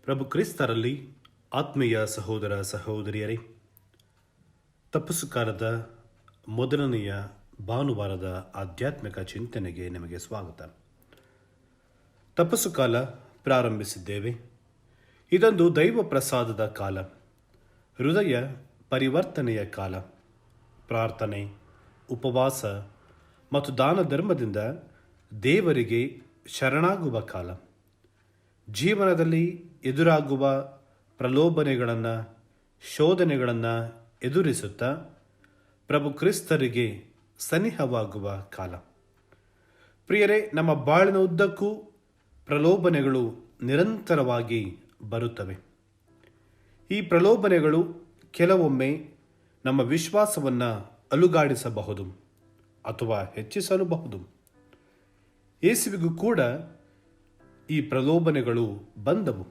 ಪ್ರಭು ಕ್ರಿಸ್ತರಲ್ಲಿ ಆತ್ಮೀಯ ಸಹೋದರ ಸಹೋದರಿಯರೇ, ತಪಸ್ಸುಕಾರದ ಮೊದಲನೆಯ ಭಾನುವಾರದ ಆಧ್ಯಾತ್ಮಿಕ ಚಿಂತನೆಗೆ ನಿಮಗೆ ಸ್ವಾಗತ. ತಪಸ್ಸು ಕಾಲ ಪ್ರಾರಂಭಿಸಿದ್ದೇವೆ. ಇದೊಂದು ದೈವ ಪ್ರಸಾದದ ಕಾಲ, ಹೃದಯ ಪರಿವರ್ತನೆಯ ಕಾಲ. ಪ್ರಾರ್ಥನೆ, ಉಪವಾಸ ಮತ್ತು ದಾನ ಧರ್ಮದಿಂದ ದೇವರಿಗೆ ಶರಣಾಗುವ ಕಾಲ. ಜೀವನದಲ್ಲಿ ಎದುರಾಗುವ ಪ್ರಲೋಭನೆಗಳನ್ನು, ಶೋಧನೆಗಳನ್ನು ಎದುರಿಸುತ್ತಾ ಪ್ರಭು ಕ್ರಿಸ್ತರಿಗೆ ಸನಿಹವಾಗುವ ಕಾಲ. ಪ್ರಿಯರೇ, ನಮ್ಮ ಬಾಳಿನ ಉದ್ದಕ್ಕೂ ಪ್ರಲೋಭನೆಗಳು ನಿರಂತರವಾಗಿ ಬರುತ್ತವೆ. ಈ ಪ್ರಲೋಭನೆಗಳು ಕೆಲವೊಮ್ಮೆ ನಮ್ಮ ವಿಶ್ವಾಸವನ್ನು ಅಲುಗಾಡಿಸಬಹುದು ಅಥವಾ ಹೆಚ್ಚಿಸಲೂಬಹುದು. ಯೇಸುವಿಗೂ ಕೂಡ ಈ ಪ್ರಲೋಭನೆಗಳು ಬಂದವು.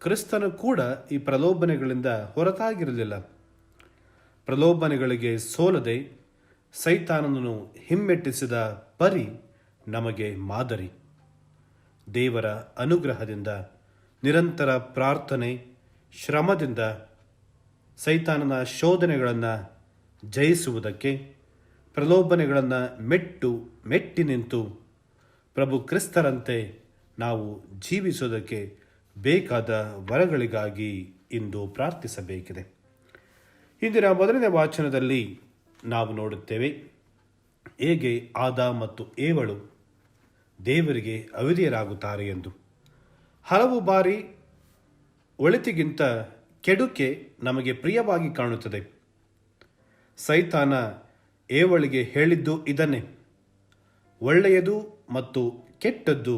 ಕ್ರಿಸ್ತನು ಕೂಡ ಈ ಪ್ರಲೋಭನೆಗಳಿಂದ ಹೊರತಾಗಿರಲಿಲ್ಲ. ಪ್ರಲೋಭನೆಗಳಿಗೆ ಸೋಲದೆ ಸೈತಾನನನ್ನು ಹಿಮ್ಮೆಟ್ಟಿಸಿದ ಪರಿ ನಮಗೆ ಮಾದರಿ. ದೇವರ ಅನುಗ್ರಹದಿಂದ, ನಿರಂತರ ಪ್ರಾರ್ಥನೆ, ಶ್ರಮದಿಂದ ಸೈತಾನನ ಶೋಧನೆಗಳನ್ನು ಜಯಿಸುವುದಕ್ಕೆ, ಪ್ರಲೋಭನೆಗಳನ್ನು ಮೆಟ್ಟಿ ನಿಂತು ಪ್ರಭು ಕ್ರಿಸ್ತರಂತೆ ನಾವು ಜೀವಿಸುವುದಕ್ಕೆ ಬೇಕಾದ ವರಗಳಿಗಾಗಿ ಇಂದು ಪ್ರಾರ್ಥಿಸಬೇಕಿದೆ. ಇಂದಿನ ಮೊದಲನೇ ವಾಚನದಲ್ಲಿ ನಾವು ನೋಡುತ್ತೇವೆ ಹೇಗೆ ಆದಾಮ ಮತ್ತು ಏವಳು ದೇವರಿಗೆ ಅವಿಧೇಯರಾಗುತ್ತಾರೆ ಎಂದು. ಹಲವು ಬಾರಿ ಒಳಿತಿಗಿಂತ ಕೆಡುಕೆ ನಮಗೆ ಪ್ರಿಯವಾಗಿ ಕಾಣುತ್ತದೆ. ಸೈತಾನ ಏವಳಿಗೆ ಹೇಳಿದ್ದು ಇದನ್ನೇ: ಒಳ್ಳೆಯದು ಮತ್ತು ಕೆಟ್ಟದ್ದು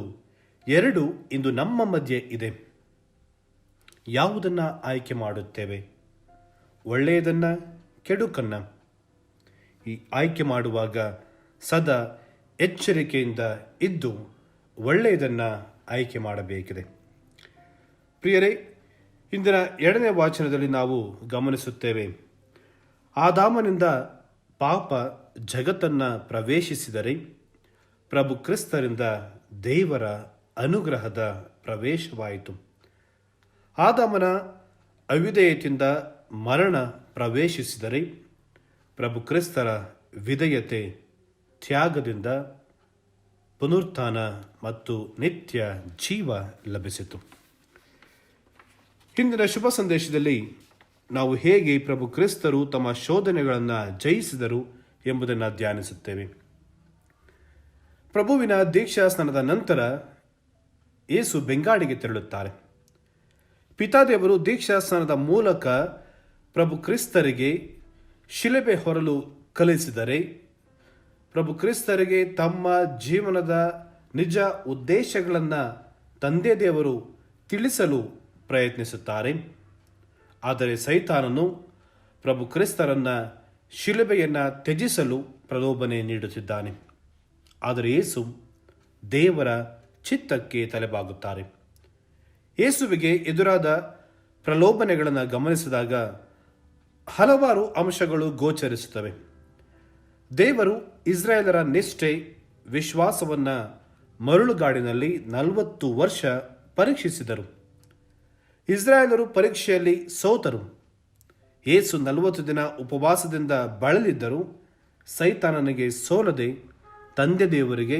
ಎರಡು ಇಂದು ನಮ್ಮ ಮಧ್ಯೆ ಇದೆ. ಯಾವುದನ್ನು ಆಯ್ಕೆ ಮಾಡುತ್ತೇವೆ? ಒಳ್ಳೆಯದನ್ನು, ಕೆಡುಕನ್ನು? ಈ ಆಯ್ಕೆ ಮಾಡುವಾಗ ಸದಾ ಎಚ್ಚರಿಕೆಯಿಂದ ಇದ್ದು ಒಳ್ಳೆಯದನ್ನು ಆಯ್ಕೆ ಮಾಡಬೇಕಿದೆ. ಪ್ರಿಯರೇ, ಇಂದಿನ 2ನೇ ವಾಚನದಲ್ಲಿ ನಾವು ಗಮನಿಸುತ್ತೇವೆ, ಆದಾಮನಿಂದ ಪಾಪ ಜಗತ್ತನ್ನು ಪ್ರವೇಶಿಸಿದರೆ ಪ್ರಭು ಕ್ರಿಸ್ತರಿಂದ ದೇವರ ಅನುಗ್ರಹದ ಪ್ರವೇಶವಾಯಿತು. ಆದಾಮನ ಅವಿಧೇಯತೆಯಿಂದ ಮರಣ ಪ್ರವೇಶಿಸಿದರೆ ಪ್ರಭು ಕ್ರಿಸ್ತರ ವಿಧೇಯತೆ, ತ್ಯಾಗದಿಂದ ಪುನರುತ್ಥಾನ ಮತ್ತು ನಿತ್ಯ ಜೀವ ಲಭಿಸಿತು. ಹಿಂದಿನ ಶುಭ ಸಂದೇಶದಲ್ಲಿ ನಾವು ಹೇಗೆ ಪ್ರಭು ಕ್ರಿಸ್ತರು ತಮ್ಮ ಶೋಧನೆಗಳನ್ನು ಜಯಿಸಿದರು ಎಂಬುದನ್ನು ಧ್ಯಾನಿಸುತ್ತೇವೆ. ಪ್ರಭುವಿನ ದೀಕ್ಷಾ ಸ್ನಾನದ ನಂತರ ಯೇಸು ಬೆಂಗಾಡಿಗೆ ತೆರಳುತ್ತಾರೆ. ಪಿತಾದೇವರು ದೀಕ್ಷಾ ಸ್ನಾನದ ಮೂಲಕ ಪ್ರಭು ಕ್ರಿಸ್ತರಿಗೆ ಶಿಲುಬೆ ಹೊರಲು ಕಲಿಸಿದರೆ, ಪ್ರಭು ಕ್ರಿಸ್ತರಿಗೆ ತಮ್ಮ ಜೀವನದ ನಿಜ ಉದ್ದೇಶಗಳನ್ನು ತಂದೆ ದೇವರು ತಿಳಿಸಲು ಪ್ರಯತ್ನಿಸುತ್ತಾರೆ. ಆದರೆ ಸೈತಾನನು ಪ್ರಭು ಕ್ರಿಸ್ತರನ್ನು ಶಿಲುಬೆಯನ್ನು ತ್ಯಜಿಸಲು ಪ್ರಲೋಭನೆ ನೀಡುತ್ತಿದ್ದಾನೆ. ಆದರೆ ಯೇಸು ದೇವರ ಚಿತ್ತಕ್ಕೆ ತಲೆಬಾಗುತ್ತಾರೆ. ಯೇಸುವಿಗೆ ಎದುರಾದ ಪ್ರಲೋಭನೆಗಳನ್ನು ಗಮನಿಸಿದಾಗ ಹಲವಾರು ಅಂಶಗಳು ಗೋಚರಿಸುತ್ತವೆ. ದೇವರು ಇಸ್ರಾಯೇಲರ ನಿಷ್ಠೆ, ವಿಶ್ವಾಸವನ್ನು ಮರಳುಗಾಡಿನಲ್ಲಿ 40 ವರ್ಷ ಪರೀಕ್ಷಿಸಿದರು. ಇಸ್ರಾಯೇಲರು ಪರೀಕ್ಷೆಯಲ್ಲಿ ಸೋತರು. ಯೇಸು 40 ದಿನ ಉಪವಾಸದಿಂದ ಬಳಲಿದ್ದರು. ಸೈತಾನನಿಗೆ ಸೋಲದೆ ತಂದೆ ದೇವರಿಗೆ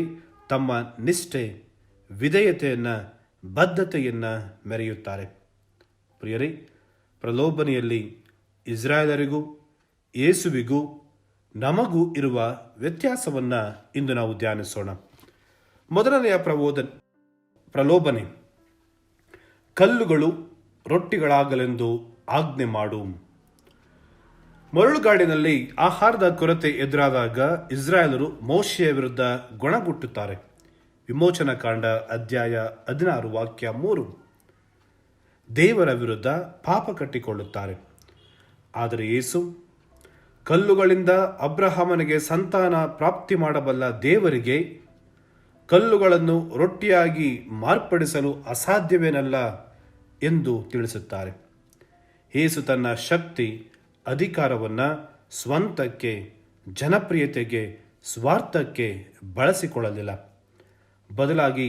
ತಮ್ಮ ನಿಷ್ಠೆ, ವಿಧೇಯತೆಯನ್ನು, ಬದ್ಧತೆಯನ್ನು ಮೆರೆಯುತ್ತಾರೆ. ಪ್ರಿಯರೇ, ಪ್ರಲೋಭನೆಯಲ್ಲಿ ಇಸ್ರಾಯೇಲರಿಗೂ ಯೇಸುವಿಗೂ ನಮಗೂ ಇರುವ ವ್ಯತ್ಯಾಸವನ್ನು ಇಂದು ನಾವು ಧ್ಯಾನಿಸೋಣ. ಮೊದಲನೆಯ ಪ್ರಲೋಭನೆ: ಕಲ್ಲುಗಳು ರೊಟ್ಟಿಗಳಾಗಲೆಂದು ಆಜ್ಞೆ ಮಾಡು. ಮರಳುಗಾಡಿನಲ್ಲಿ ಆಹಾರದ ಕೊರತೆ ಎದುರಾದಾಗ ಇಸ್ರಾಯೇಲರು ಮೋಶೆಯ ವಿರುದ್ಧ ಗೊಣಗುಟ್ಟುತ್ತಾರೆ. ವಿಮೋಚನಾ ಕಾಂಡ ಅಧ್ಯಾಯ 16 ವಾಕ್ಯ 3. ದೇವರ ವಿರುದ್ಧ ಪಾಪ ಕಟ್ಟಿಕೊಳ್ಳುತ್ತಾರೆ. ಆದರೆ ಯೇಸು ಕಲ್ಲುಗಳಿಂದ ಅಬ್ರಹಾಮನಿಗೆ ಸಂತಾನ ಪ್ರಾಪ್ತಿ ಮಾಡಬಲ್ಲ ದೇವರಿಗೆ ಕಲ್ಲುಗಳನ್ನು ರೊಟ್ಟಿಯಾಗಿ ಮಾರ್ಪಡಿಸಲು ಅಸಾಧ್ಯವೇನಲ್ಲ ಎಂದು ತಿಳಿಸುತ್ತಾರೆ. ಯೇಸು ತನ್ನ ಶಕ್ತಿ, ಅಧಿಕಾರವನ್ನು ಸ್ವಂತಕ್ಕೆ, ಜನಪ್ರಿಯತೆಗೆ, ಸ್ವಾರ್ಥಕ್ಕೆ ಬಳಸಿಕೊಳ್ಳಲಿಲ್ಲ. ಬದಲಾಗಿ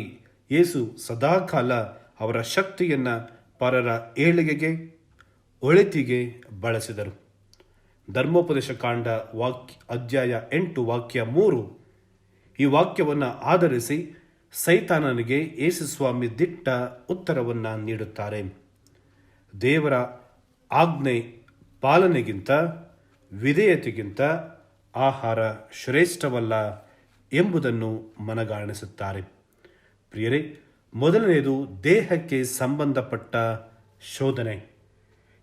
ಯೇಸು ಸದಾಕಾಲ ಅವರ ಶಕ್ತಿಯನ್ನು ಪರರ ಏಳಿಗೆಗೆ ಒಳಿತಿಗೆ ಬಳಸಿದರು. ಧರ್ಮೋಪದೇಶ ಕಾಂಡ ಅಧ್ಯಾಯ 8 ವಾಕ್ಯ 3 ಈ ವಾಕ್ಯವನ್ನು ಆಧರಿಸಿ ಸೈತಾನನಿಗೆ ಯೇಸುಸ್ವಾಮಿ ದಿಟ್ಟ ಉತ್ತರವನ್ನು ನೀಡುತ್ತಾರೆ. ದೇವರ ಆಜ್ಞೆ ಪಾಲನೆಗಿಂತ ವಿಧೇಯತೆಗಿಂತ ಆಹಾರ ಶ್ರೇಷ್ಠವಲ್ಲ ಎಂಬುದನ್ನು ಮನಗಾಣಿಸುತ್ತಾರೆ. ಪ್ರಿಯರೇ, ಮೊದಲನೆಯದು ದೇಹಕ್ಕೆ ಸಂಬಂಧಪಟ್ಟ ಶೋಧನೆ.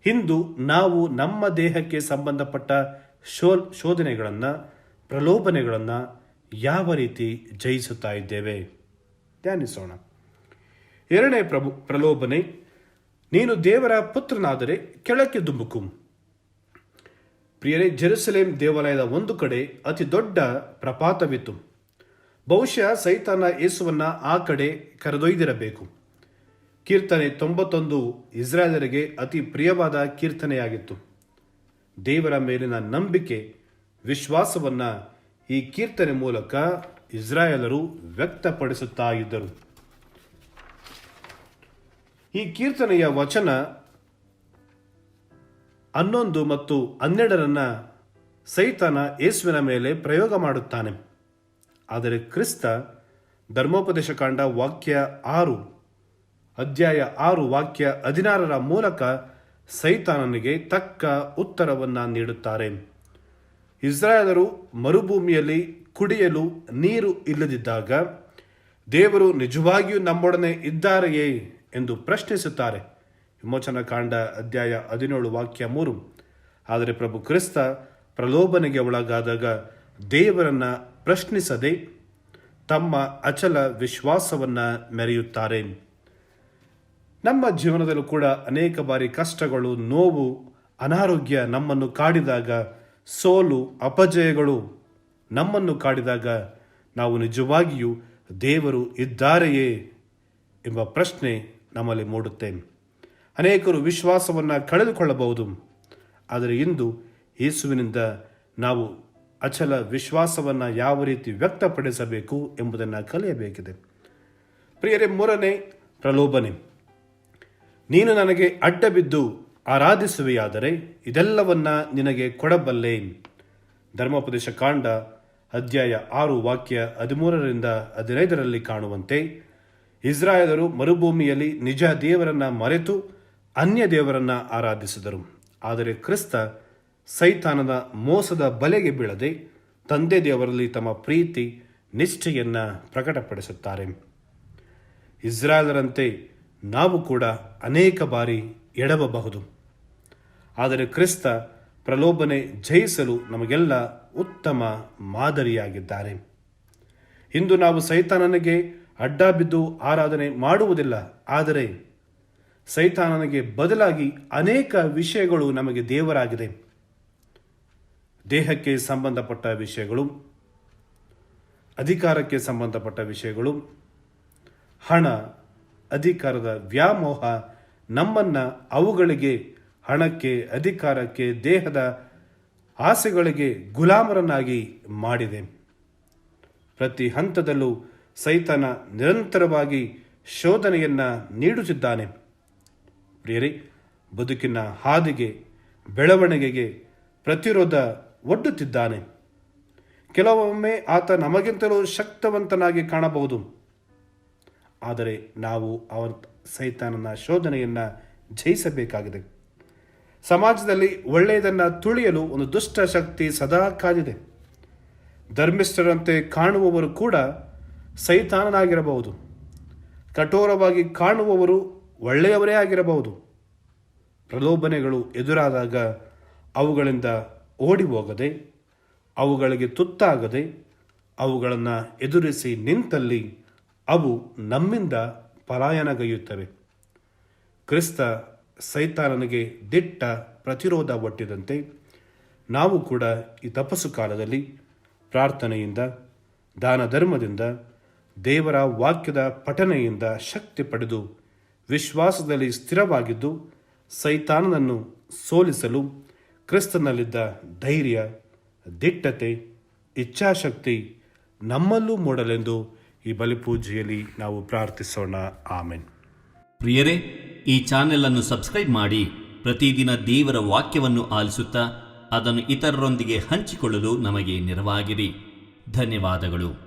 ಇಂದು ನಾವು ನಮ್ಮ ದೇಹಕ್ಕೆ ಸಂಬಂಧಪಟ್ಟ ಶೋಧನೆಗಳನ್ನು, ಪ್ರಲೋಭನೆಗಳನ್ನು ಯಾವ ರೀತಿ ಜಯಿಸುತ್ತಾ ಇದ್ದೇವೆ ಧ್ಯಾನಿಸೋಣ. ಎರಡನೇ ಪ್ರಲೋಭನೆ, ನೀನು ದೇವರ ಪುತ್ರನಾದರೆ ಕೆಳಕ್ಕೆ ಧುಮುಕು. ಪ್ರಿಯರೇ, ಜೆರುಸಲೇಮ್ ದೇವಾಲಯದ ಒಂದು ಕಡೆ ಅತಿ ದೊಡ್ಡ ಪ್ರಪಾತವಿತ್ತು. ಬಹುಶಃ ಸೈತಾನ ಯೇಸುವನ್ನ ಆ ಕಡೆ ಕರೆದೊಯ್ದಿರಬೇಕು. ಕೀರ್ತನೆ 91 ಇಸ್ರಾಯೇಲರಿಗೆ ಅತಿ ಪ್ರಿಯವಾದ ಕೀರ್ತನೆಯಾಗಿತ್ತು. ದೇವರ ಮೇಲಿನ ನಂಬಿಕೆ, ವಿಶ್ವಾಸವನ್ನ ಈ ಕೀರ್ತನೆ ಮೂಲಕ ಇಸ್ರಾಯೇಲರು ವ್ಯಕ್ತಪಡಿಸುತ್ತಾ ಇದ್ದರು. ಈ ಕೀರ್ತನೆಯ ವಚನ 11 ಮತ್ತು 12 ಸೈತಾನ ಯೇಸುವಿನ ಮೇಲೆ ಪ್ರಯೋಗ ಮಾಡುತ್ತಾನೆ. ಆದರೆ ಕ್ರಿಸ್ತ ಧರ್ಮೋಪದೇಶ ಕಾಂಡ ಅಧ್ಯಾಯ 6 ವಾಕ್ಯ 16 ಮೂಲಕ ಸೈತಾನನಿಗೆ ತಕ್ಕ ಉತ್ತರವನ್ನು ನೀಡುತ್ತಾರೆ. ಇಸ್ರಾಯೇಲರು ಮರುಭೂಮಿಯಲ್ಲಿ ಕುಡಿಯಲು ನೀರು ಇಲ್ಲದಿದ್ದಾಗ ದೇವರು ನಿಜವಾಗಿಯೂ ನಮ್ಮೊಡನೆ ಇದ್ದಾರೆಯೇ ಎಂದು ಪ್ರಶ್ನಿಸುತ್ತಾರೆ. ವಿಮೋಚನಾ ಕಾಂಡ ಅಧ್ಯಾಯ 17 ವಾಕ್ಯ 3. ಆದರೆ ಪ್ರಭು ಕ್ರಿಸ್ತ ಪ್ರಲೋಭನೆಗೆ ಒಳಗಾದಾಗ ದೇವರನ್ನ ಪ್ರಶ್ನಿಸದೆ ತಮ್ಮ ಅಚಲ ವಿಶ್ವಾಸವನ್ನ ಮೆರೆಯುತ್ತಾರೆ. ನಮ್ಮ ಜೀವನದಲ್ಲೂ ಕೂಡ ಅನೇಕ ಬಾರಿ ಕಷ್ಟಗಳು, ನೋವು, ಅನಾರೋಗ್ಯ ನಮ್ಮನ್ನು ಕಾಡಿದಾಗ, ಸೋಲು, ಅಪಜಯಗಳು ನಮ್ಮನ್ನು ಕಾಡಿದಾಗ ನಾವು ನಿಜವಾಗಿಯೂ ದೇವರು ಇದ್ದಾರೆಯೇ ಎಂಬ ಪ್ರಶ್ನೆ ನಮ್ಮಲ್ಲಿ ಮೂಡುತ್ತೆ. ಅನೇಕರು ವಿಶ್ವಾಸವನ್ನು ಕಳೆದುಕೊಳ್ಳಬಹುದು. ಆದರೆ ಇಂದು ಯೇಸುವಿನಿಂದ ನಾವು ಅಚಲ ವಿಶ್ವಾಸವನ್ನು ಯಾವ ರೀತಿ ವ್ಯಕ್ತಪಡಿಸಬೇಕು ಎಂಬುದನ್ನು ಕಲಿಯಬೇಕಿದೆ. ಪ್ರಿಯರೇ, ಮೂರನೇ ಪ್ರಲೋಭನೆ, ನೀನು ನನಗೆ ಅಡ್ಡ ಬಿದ್ದು ಆರಾಧಿಸುವೆಯಾದರೆ ಇದೆಲ್ಲವನ್ನ ನಿನಗೆ ಕೊಡಬಲ್ಲೆ. ಧರ್ಮೋಪದೇಶ ಕಾಂಡ ಅಧ್ಯಾಯ 6 ವಾಕ್ಯ 13-15 ಕಾಣುವಂತೆ ಇಸ್ರಾಯೇಲರು ಮರುಭೂಮಿಯಲ್ಲಿ ನಿಜ ದೇವರನ್ನ ಮರೆತು ಅನ್ಯ ದೇವರನ್ನ ಆರಾಧಿಸಿದರು. ಆದರೆ ಕ್ರಿಸ್ತ ಸೈತಾನದ ಮೋಸದ ಬಲೆಗೆ ಬೀಳದೆ ತಂದೆ ದೇವರಲ್ಲಿ ತಮ್ಮ ಪ್ರೀತಿ ನಿಷ್ಠೆಯನ್ನು ಪ್ರಕಟಪಡಿಸುತ್ತಾರೆ. ಇಸ್ರಾಯೇಲರಂತೆ ನಾವು ಕೂಡ ಅನೇಕ ಬಾರಿ ಎಡವಬಹುದು. ಆದರೆ ಕ್ರಿಸ್ತ ಪ್ರಲೋಭನೆ ಜಯಿಸಲು ನಮಗೆಲ್ಲ ಉತ್ತಮ ಮಾದರಿಯಾಗಿದ್ದಾರೆ. ಇಂದು ನಾವು ಸೈತಾನನಿಗೆ ಅಡ್ಡ ಬಿದ್ದು ಆರಾಧನೆ ಮಾಡುವುದಿಲ್ಲ. ಆದರೆ ಸೈತಾನನಿಗೆ ಬದಲಾಗಿ ಅನೇಕ ವಿಷಯಗಳು ನಮಗೆ ದೇವರಾಗಿದೆ. ದೇಹಕ್ಕೆ ಸಂಬಂಧಪಟ್ಟ ವಿಷಯಗಳು, ಅಧಿಕಾರಕ್ಕೆ ಸಂಬಂಧಪಟ್ಟ ವಿಷಯಗಳು, ಹಣ, ಅಧಿಕಾರದ ವ್ಯಾಮೋಹ ನಮ್ಮನ್ನು ಅವುಗಳಿಗೆ, ಹಣಕ್ಕೆ, ಅಧಿಕಾರಕ್ಕೆ, ದೇಹದ ಆಸೆಗಳಿಗೆ ಗುಲಾಮರನ್ನಾಗಿ ಮಾಡಿದೆ. ಪ್ರತಿ ಹಂತದಲ್ಲೂ ಸೈತಾನ ನಿರಂತರವಾಗಿ ಶೋಧನೆಯನ್ನು ನೀಡುತ್ತಿದ್ದಾನೆ. ಪ್ರಿಯರೇ, ಬದುಕಿನ ಹಾದಿಗೆ, ಬೆಳವಣಿಗೆಗೆ ಪ್ರತಿರೋಧ ಒಡ್ಡುತ್ತಿದ್ದಾನೆ. ಕೆಲವೊಮ್ಮೆ ಆತ ನಮಗಿಂತಲೂ ಶಕ್ತವಂತನಾಗಿ ಕಾಣಬಹುದು. ಆದರೆ ನಾವು ಸೈತಾನನ ಶೋಧನೆಯನ್ನು ಜಯಿಸಬೇಕಾಗಿದೆ. ಸಮಾಜದಲ್ಲಿ ಒಳ್ಳೆಯದನ್ನು ತುಳಿಯಲು ಒಂದು ದುಷ್ಟ ಶಕ್ತಿ ಸದಾ ಕಾದಿದೆ. ಧರ್ಮಿಷ್ಠರಂತೆ ಕಾಣುವವರು ಕೂಡ ಸೈತಾನನಾಗಿರಬಹುದು. ಕಠೋರವಾಗಿ ಕಾಣುವವರು ಒಳ್ಳೆಯವರೇ ಆಗಿರಬಹುದು. ಪ್ರಲೋಭನೆಗಳು ಎದುರಾದಾಗ ಅವುಗಳಿಂದ ಓಡಿ ಹೋಗದೆ, ಅವುಗಳಿಗೆ ತುತ್ತಾಗದೆ, ಅವುಗಳನ್ನು ಎದುರಿಸಿ ನಿಂತಲ್ಲಿ ಅವು ನಮ್ಮಿಂದ ಪಲಾಯನಗೈಯುತ್ತವೆ. ಕ್ರಿಸ್ತ ಸೈತಾನನಿಗೆ ದಿಟ್ಟ ಪ್ರತಿರೋಧ ಒಡ್ಡಿದಂತೆ ನಾವು ಕೂಡ ಈ ತಪಸ್ಸು ಕಾಲದಲ್ಲಿ ಪ್ರಾರ್ಥನೆಯಿಂದ, ದಾನ ಧರ್ಮದಿಂದ, ದೇವರ ವಾಕ್ಯದ ಪಠನೆಯಿಂದ ಶಕ್ತಿ ಪಡೆದು ವಿಶ್ವಾಸದಲ್ಲಿ ಸ್ಥಿರವಾಗಿದ್ದು ಸೈತಾನನನ್ನು ಸೋಲಿಸಲು ಕ್ರಿಸ್ತನಲ್ಲಿದ್ದ ಧೈರ್ಯ, ದಿಟ್ಟತೆ, ಇಚ್ಛಾಶಕ್ತಿ ನಮ್ಮಲ್ಲೂ ಮೂಡಲೆಂದು ಈ ಬಲಿಪೂಜೆಯಲ್ಲಿ ನಾವು ಪ್ರಾರ್ಥಿಸೋಣ. ಆಮೆನ್. ಪ್ರಿಯರೇ, ಈ ಚಾನೆಲ್ ಅನ್ನು ಸಬ್ಸ್ಕ್ರೈಬ್ ಮಾಡಿ ಪ್ರತಿದಿನ ದೇವರ ವಾಕ್ಯವನ್ನು ಆಲಿಸುತ್ತಾ ಅದನ್ನು ಇತರರೊಂದಿಗೆ ಹಂಚಿಕೊಳ್ಳಲು ನಮಗೆ ನೆರವಾಗಿರಿ. ಧನ್ಯವಾದಗಳು.